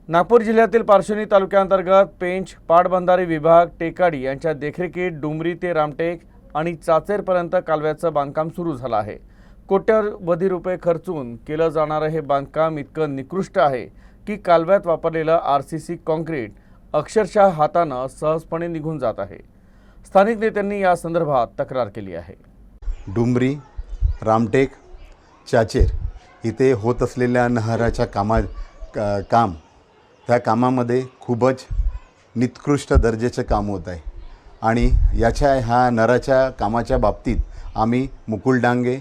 नागपूर जिल्ह्यातील पारशिवनी तालुक्यांतर्गत पेंच, पाटबंधारे विभाग, टेकाडी यांच्या देखरेखीत डुमरी ते रामटेक आणि चाचेरपर्यंत कालव्याचं बांधकाम सुरू झालं आहे। कोट्यवधी रुपये खर्चून केलं जाणारं हे बांधकाम इतकं निकृष्ट आहे की कालव्यात वापरलेलं आरसीसी काँक्रीट अक्षरशः हातानं सहजपणे निघून जात आहे। स्थानिक नेत्यांनी या संदर्भात तक्रार केली आहे। डुमरी, रामटेक, चाचेर इथे होत असलेल्या नहराच्या काम त्या कामामध्ये खूपच निकृष्ट दर्जाचे काम होत आहे आणि ह्या नहराच्या कामाच्या बाबतीत आम्ही मुकुल डांगे,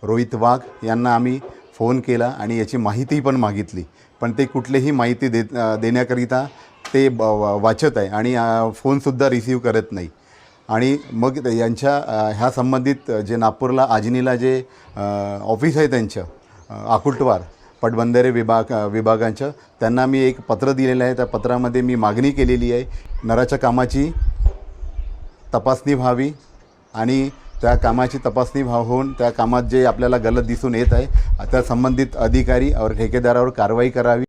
रोहित वाघ यांना आम्ही फोन केला आणि याची माहिती पण मागितली, पण ते कुठलीही माहिती देण्याकरिता ते वाचत आहे आणि फोनसुद्धा रिसीव्ह करत नाही। आणि मग यांच्या ह्या संबंधित जे नागपूरला आजनीला जे ऑफिस आहे त्यांचं अकुलटवार पाटबंधारे विभागांचं त्यांना मी एक पत्र दिलेलं आहे। त्या पत्रामध्ये मी मागणी केलेली आहे नहराच्या कामाची तपासणी व्हावी आणि त्या कामाची तपासणी होऊन त्या कामात जे आपल्याला गलत दिसून येत आहे त्या संबंधित अधिकारी और ठेकेदारावर कारवाई करावी।